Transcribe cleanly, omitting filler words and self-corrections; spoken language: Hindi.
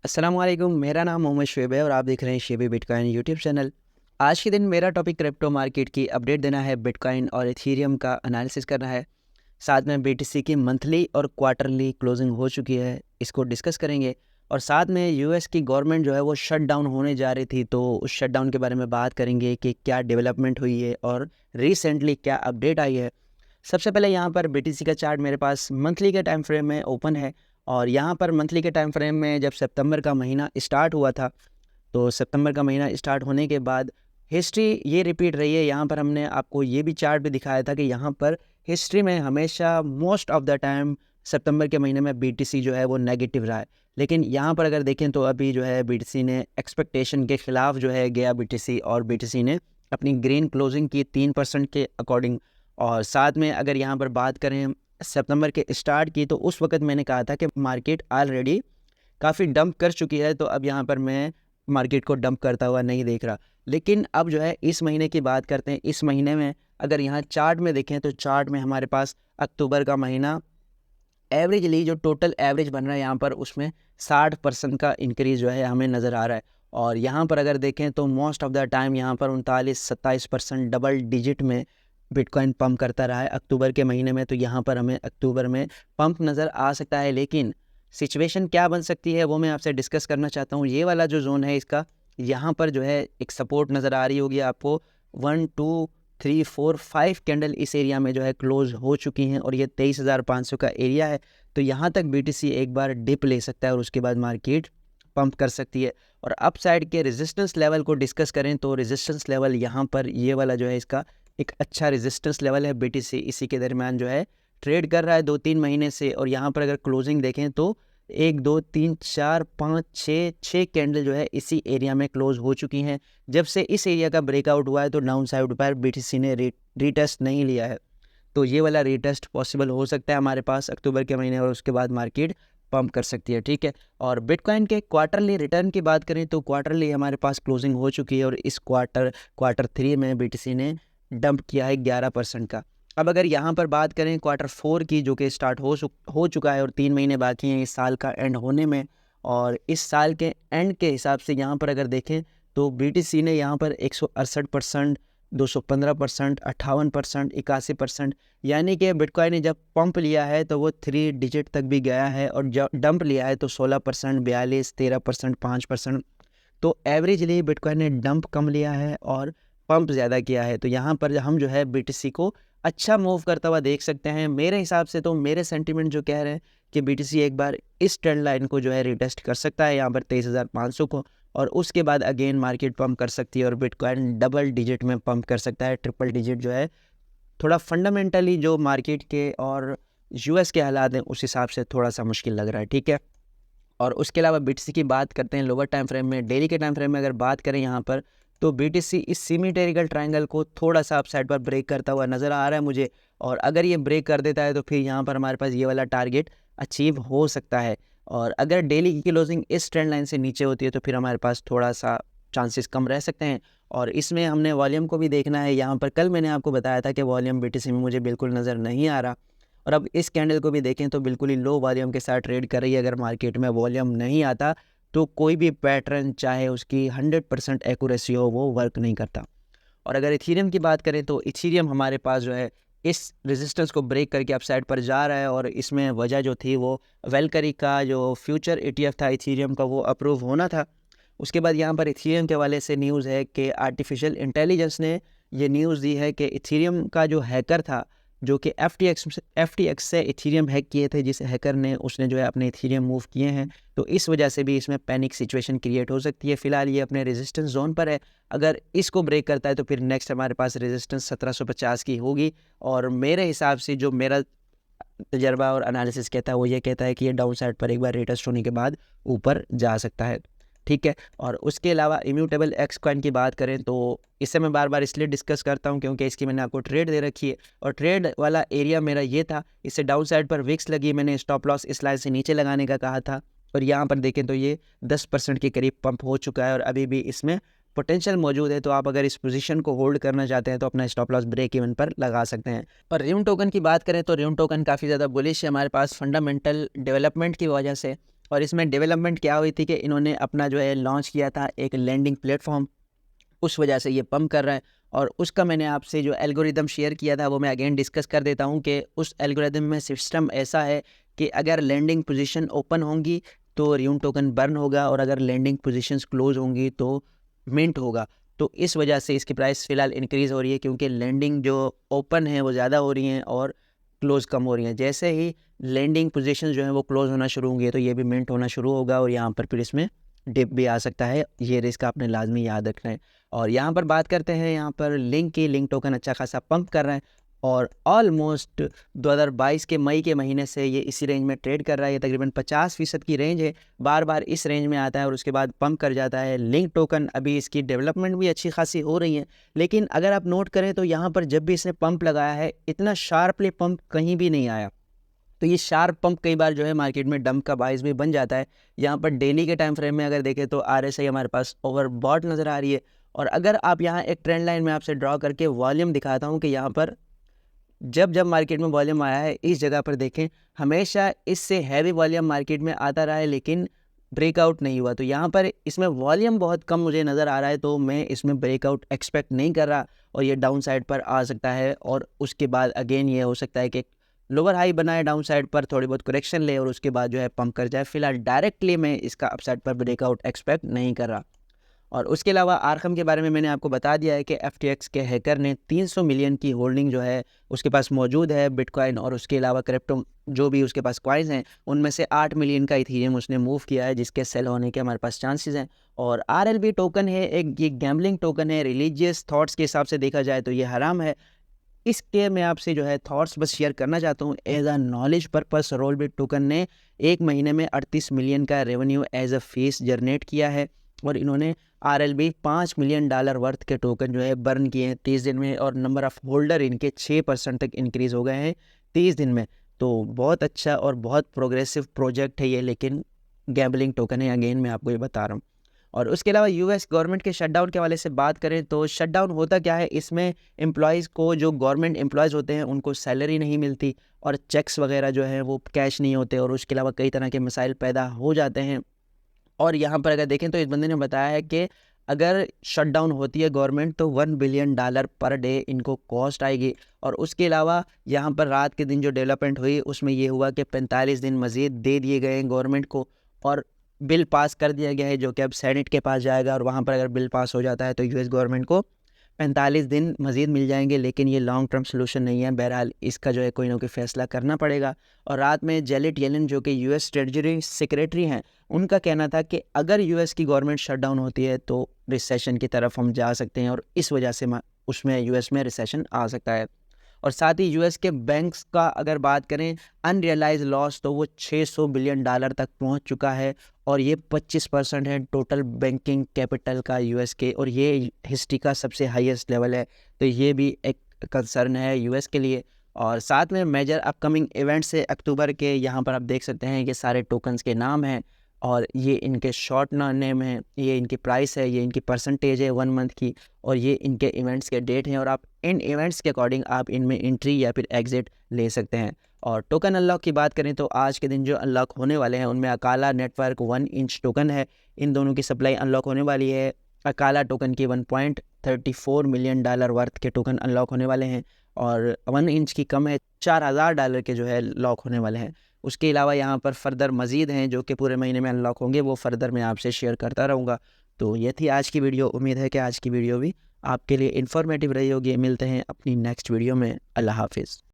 अस्सलाम वालेकुम। मेरा नाम मोहम्मद शुएब है और आप देख रहे हैं शेबी बिटकॉइन यूट्यूब चैनल। आज के दिन मेरा टॉपिक क्रिप्टो मार्केट की अपडेट देना है, बिटकॉइन और इथेरियम का एनालिसिस करना है। साथ में बीटीसी की मंथली और क्वार्टरली क्लोजिंग हो चुकी है, इसको डिस्कस करेंगे। और साथ में यूएस की गवर्नमेंट जो है वो शट डाउन होने जा रही थी, तो उस शट डाउन के बारे में बात करेंगे कि क्या डेवलपमेंट हुई है और रिसेंटली क्या अपडेट आई है। सबसे पहले यहाँ पर बीटीसी का चार्ट मेरे पास मंथली के टाइम फ्रेम में ओपन है। और यहाँ पर मंथली के टाइम फ्रेम में जब सितंबर का महीना स्टार्ट हुआ था, तो सितंबर का महीना स्टार्ट होने के बाद हिस्ट्री ये रिपीट रही है। यहाँ पर हमने आपको ये भी चार्ट भी दिखाया था कि यहाँ पर हिस्ट्री में हमेशा मोस्ट ऑफ द टाइम सितंबर के महीने में बीटीसी जो है वो नेगेटिव रहा है। लेकिन यहाँ पर अगर देखें तो अभी जो है बीटीसी ने एक्सपेक्टेशन के ख़िलाफ़ जो है गया बीटीसी, और बीटीसी ने अपनी ग्रीन क्लोजिंग की 3% के अकॉर्डिंग। और साथ में अगर यहाँ पर बात करें सितंबर के स्टार्ट की, तो उस वक्त मैंने कहा था कि मार्केट ऑलरेडी काफ़ी डंप कर चुकी है, तो अब यहाँ पर मैं मार्केट को डंप करता हुआ नहीं देख रहा। लेकिन अब जो है इस महीने की बात करते हैं। इस महीने में अगर यहाँ चार्ट में देखें तो चार्ट में हमारे पास अक्टूबर का महीना एवरेजली जो टोटल एवरेज बन रहा है यहाँ पर, उसमें 60% का इंक्रीज़ जो है हमें नज़र आ रहा है। और यहाँ पर अगर देखें तो मोस्ट ऑफ द टाइम यहाँ पर 39-27% डबल डिजिट में बिटकॉइन पंप करता रहा है अक्टूबर के महीने में। तो यहाँ पर हमें अक्टूबर में पंप नज़र आ सकता है, लेकिन सिचुएशन क्या बन सकती है वो मैं आपसे डिस्कस करना चाहता हूँ। ये वाला जो जोन है इसका, यहाँ पर जो है एक सपोर्ट नज़र आ रही होगी आपको। 1 2 3 4 5 कैंडल इस एरिया में जो है क्लोज हो चुकी हैं, और ये 23,500 का एरिया है। तो यहाँ तक बीटीसी एक बार डिप ले सकता है और उसके बाद मार्केट पंप कर सकती है। और अप साइड के रेजिस्टेंस लेवल को डिस्कस करें तो रेजिस्टेंस लेवल यहाँ पर ये वाला जो है इसका एक अच्छा रेजिस्टेंस लेवल है। बीटीसी इसी के दरमियान जो है ट्रेड कर रहा है 2-3 महीने से। और यहाँ पर अगर क्लोजिंग देखें तो 1 2 3 4 5 6 कैंडल जो है इसी एरिया में क्लोज हो चुकी हैं। जब से इस एरिया का ब्रेकआउट हुआ है तो डाउन साइड पर बीटीसी ने रीटेस्ट नहीं लिया है। तो ये वाला रीटेस्ट पॉसिबल हो सकता है हमारे पास अक्टूबर के महीने, और उसके बाद मार्केट पंप कर सकती है, ठीक है। और बिटकॉइन के क्वार्टरली रिटर्न की बात करें तो क्वार्टरली हमारे पास क्लोजिंग हो चुकी है, और इस क्वार्टर 3 में बीटीसी ने डंप किया है 11% का। अब अगर यहाँ पर बात करें क्वार्टर 4 की, जो कि स्टार्ट हो चुका है और 3 महीने बाकी हैं इस साल का एंड होने में। और इस साल के एंड के हिसाब से यहाँ पर अगर देखें तो बीटीसी ने यहाँ पर 168%, 215%, 58%, 81%, यानी कि बिटकॉइन ने जब पंप लिया है तो वो 3 डिजिट तक भी गया है, और जब डंप लिया है तो 16%, 42, 13%, 5%। तो एवरेजली बिटकॉइन ने डंप कम लिया है और पंप ज़्यादा किया है। तो यहाँ पर हम जो है बीटीसी को अच्छा मूव करता हुआ देख सकते हैं। मेरे हिसाब से तो मेरे सेंटीमेंट जो कह रहे हैं कि बीटीसी एक बार इस ट्रेंड लाइन को जो है रिटेस्ट कर सकता है यहाँ पर 23,500 को, और उसके बाद अगेन मार्केट पंप कर सकती है और बिटकॉइन डबल डिजिट में पंप कर सकता है। ट्रिपल डिजिट जो है थोड़ा फंडामेंटली जो मार्केट के और यूएस के हालात हैं उस हिसाब से थोड़ा सा मुश्किल लग रहा है, ठीक है। और उसके अलावा बीटीसी की बात करते हैं लोअर टाइम फ्रेम में। डेली के टाइम फ्रेम में अगर बात करें यहाँ पर, तो बीटीसी इस सिमेट्रिकल ट्रायंगल को थोड़ा सा अपसाइड पर ब्रेक करता हुआ नज़र आ रहा है मुझे। और अगर ये ब्रेक कर देता है तो फिर यहाँ पर हमारे पास ये वाला टारगेट अचीव हो सकता है। और अगर डेली की क्लोजिंग इस ट्रेंड लाइन से नीचे होती है तो फिर हमारे पास थोड़ा सा चांसेस कम रह सकते हैं। और इसमें हमने वॉल्यूम को भी देखना है। यहाँ पर कल मैंने आपको बताया था कि वॉल्यूम बीटीसी में मुझे बिल्कुल नज़र नहीं आ रहा, और अब इस कैंडल को भी देखें तो बिल्कुल ही लो वॉल्यूम के साथ ट्रेड कर रही है। अगर मार्केट में वॉल्यूम नहीं आता तो कोई भी पैटर्न चाहे उसकी 100% एक्यूरेसी हो वो वर्क नहीं करता। और अगर इथेरियम की बात करें तो इथेरियम हमारे पास जो है इस रेजिस्टेंस को ब्रेक करके अपसाइड पर जा रहा है, और इसमें वजह जो थी वो वेलकरी का जो फ्यूचर ETF था इथेरियम का वो अप्रूव होना था। उसके बाद यहाँ पर इथेरियम के हवाले से न्यूज़ है कि आर्टिफिशियल इंटेलिजेंस ने ये न्यूज़ दी है कि इथेरियम का जो हैकर था, जो कि FTX से इथेरियम हैक किए थे, जिस हैकर ने उसने जो है अपने इथेरियम मूव किए हैं, तो इस वजह से भी इसमें पैनिक सिचुएशन क्रिएट हो सकती है। फिलहाल ये अपने रेजिस्टेंस जोन पर है। अगर इसको ब्रेक करता है तो फिर नेक्स्ट हमारे पास रेजिस्टेंस 1750 की होगी। और मेरे हिसाब से जो मेरा तजर्बा और एनालिसिस कहता है वो ये कहता है कि ये डाउन साइड पर एक बार रिटेस्ट होने के बाद ऊपर जा सकता है, ठीक है। और उसके अलावा इम्यूटेबल एक्स कॉइन की बात करें तो इसे मैं बार बार इसलिए डिस्कस करता हूं क्योंकि इसकी मैंने आपको ट्रेड दे रखी है, और ट्रेड वाला एरिया मेरा ये था। इससे डाउन साइड पर विक्स लगी, मैंने स्टॉप लॉस इस लाइन से नीचे लगाने का कहा था, और यहाँ पर देखें तो ये 10% के करीब पंप हो चुका है और अभी भी इसमें पोटेंशियल मौजूद है। तो आप अगर इस पोजीशन को होल्ड करना चाहते हैं तो अपना स्टॉप लॉस ब्रेक इवन पर लगा सकते हैं। और रिम टोकन की बात करें तो रिम टोकन काफ़ी ज़्यादा बुलिश है हमारे पास फंडामेंटल डेवलपमेंट की वजह से। और इसमें डेवलपमेंट क्या हुई थी कि इन्होंने अपना जो है लॉन्च किया था एक लैंडिंग प्लेटफॉर्म, उस वजह से ये पंप कर रहा है। और उसका मैंने आपसे जो एल्गोरिदम शेयर किया था वो मैं अगेन डिस्कस कर देता हूँ कि उस एल्गोरिदम में सिस्टम ऐसा है कि अगर लैंडिंग पोजीशन ओपन होंगी तो रियून टोकन बर्न होगा, और अगर लैंडिंग पोजीशंस क्लोज होंगी तो मिंट होगा। तो इस वजह से इसकी प्राइस फ़िलहाल इंक्रीज़ हो रही है, क्योंकि लैंडिंग जो ओपन है वो ज़्यादा हो रही हैं और क्लोज़ कम हो रही हैं। जैसे ही लैंडिंग पोजीशन जो है वो क्लोज़ होना शुरू होंगे तो ये भी मिंट होना शुरू होगा, और यहाँ पर फिर इसमें डिप भी आ सकता है। ये रिस्क आपने लाजमी याद रखना है। और यहाँ पर बात करते हैं यहाँ पर लिंक की। लिंक टोकन अच्छा खासा पंप कर रहा है और ऑलमोस्ट 2022 के मई के महीने से ये इसी रेंज में ट्रेड कर रहा है। ये तकरीबन 50% की रेंज है, बार बार इस रेंज में आता है और उसके बाद पंप कर जाता है। लिंक टोकन अभी इसकी डेवलपमेंट भी अच्छी खासी हो रही है, लेकिन अगर आप नोट करें तो यहाँ पर जब भी इसने पंप लगाया है इतना शार्पली पंप कहीं भी नहीं आया। तो ये शार्प पंप कई बार जो है मार्केट में डंप का बाइस भी बन जाता है। यहाँ पर डेली के टाइम फ्रेम में अगर देखें तो RSI हमारे पास ओवरबॉट नज़र आ रही है। और अगर आप यहाँ एक ट्रेंड लाइन में आपसे ड्रॉ करके वॉल्यूम दिखाता हूँ कि यहाँ पर जब जब मार्केट में वॉल्यूम आया है इस जगह पर देखें, हमेशा इससे हैवी वॉल्यूम मार्केट में आता रहा है लेकिन ब्रेकआउट नहीं हुआ। तो यहाँ पर इसमें वॉल्यूम बहुत कम मुझे नज़र आ रहा है, तो मैं इसमें ब्रेकआउट एक्सपेक्ट नहीं कर रहा और ये डाउन साइड पर आ सकता है। और उसके बाद अगेन ये हो सकता है कि लोअर हाई बनाए डाउन साइड पर, थोड़ी बहुत करेक्शन ले और उसके बाद जो है पंप कर जाए। फिलहाल डायरेक्टली मैं इसका अपसाइड पर ब्रेकआउट एक्सपेक्ट नहीं कर रहा। और उसके अलावा आरकम के बारे में मैंने आपको बता दिया है कि FTX के हैकर ने 300 मिलियन की होल्डिंग जो है उसके पास मौजूद है बिटकॉइन, और उसके अलावा क्रिप्टो जो भी उसके पास कॉइन्स हैं उनमें से 8 मिलियन का इथीरियम उसने मूव किया है, जिसके सेल होने के हमारे पास चांसेस हैं। और RLB टोकन है एक, ये गैम्बलिंग टोकन है। रिलीजियस थॉट्स के हिसाब से देखा जाए तो ये हराम है। इसके मैं आपसे जो है थॉट्स बस शेयर करना चाहता हूँ as a knowledge purpose. Rollbit token ने एक महीने में 38 मिलियन का revenue as a fees generate किया है, और इन्होंने RLB $5 मिलियन वर्थ के टोकन जो है बर्न किए हैं 30 दिन में, और नंबर ऑफ़ होल्डर इनके 6% तक इंक्रीज़ हो गए हैं 30 दिन में। तो बहुत अच्छा और बहुत प्रोग्रेसिव प्रोजेक्ट है ये, लेकिन गैम्बलिंग टोकन है, अगेन मैं आपको ये बता रहा हूँ। और उसके अलावा US गवर्नमेंट के शटडाउन के हवाले से बात करें तो शटडाउन होता क्या है, इसमें एम्प्लॉयज़ को, जो गवर्नमेंट एम्प्लॉयज़ होते हैं उनको सैलरी नहीं मिलती और चेक्स वगैरह जो है वो कैश नहीं होते, और उसके अलावा कई तरह के मसाइल पैदा हो जाते हैं। और यहाँ पर अगर देखें तो इस बंदे ने बताया है कि अगर शटडाउन होती है गवर्नमेंट तो $1 बिलियन पर डे इनको कॉस्ट आएगी। और उसके अलावा यहाँ पर रात के दिन जो डेवलपमेंट हुई उसमें ये हुआ कि 45 दिन मज़ीद दे दिए गए हैं गवर्नमेंट को, और बिल पास कर दिया गया है जो कि अब सेनेट के पास जाएगा, और वहाँ पर अगर बिल पास हो जाता है तो US गवर्नमेंट को 45 दिन मज़ीद मिल जाएंगे। लेकिन ये लॉन्ग टर्म सोल्यूशन नहीं है, बहरहाल इसका जो है कोई ना कोई फ़ैसला करना पड़ेगा। और रात में जेनेट येलेन जो कि US ट्रेजरी सेक्रेटरी हैं, उनका कहना था कि अगर US की गवर्नमेंट शटडाउन होती है तो रिसेशन की तरफ हम जा सकते हैं, और इस वजह से उसमें US में रिसेशन आ सकता है। और साथ ही US के बैंक्स का अगर बात करें अनरियलाइज लॉस तो वो $600 बिलियन तक पहुंच चुका है, और ये 25% है टोटल बैंकिंग कैपिटल का US के, और ये हिस्ट्री का सबसे हाईएस्ट लेवल है। तो ये भी एक कंसर्न है US के लिए। और साथ में मेजर अपकमिंग इवेंट्स है अक्टूबर के, यहाँ पर आप देख सकते हैं ये सारे टोकन्स के नाम हैं, और ये इनके शॉर्ट नेम है, ये इनकी प्राइस है, ये इनकी परसेंटेज है 1 मंथ की, और ये इनके इवेंट्स के डेट हैं, और आप इन इवेंट्स के अकॉर्डिंग आप इनमें एंट्री या फिर एग्जिट ले सकते हैं। और टोकन अनलॉक की बात करें तो आज के दिन जो अनलॉक होने वाले हैं उनमें अकाला नेटवर्क 1 इंच टोकन है, इन दोनों की सप्लाई अनलॉक होने वाली है। अकाला टोकन की $1.34 मिलियन वर्थ के टोकन अनलॉक होने वाले हैं, और 1 इंच की कम है $4000 के जो है लॉक होने वाले हैं। उसके अलावा यहाँ पर फर्दर मज़ीद हैं जो कि पूरे महीने में अनलॉक होंगे, वो फर्दर मैं आपसे शेयर करता रहूँगा। तो ये थी आज की वीडियो। उम्मीद है कि आज की वीडियो भी आपके लिए इन्फॉर्मेटिव रही होगी। मिलते हैं अपनी नेक्स्ट वीडियो में। अल्लाह हाफिज़।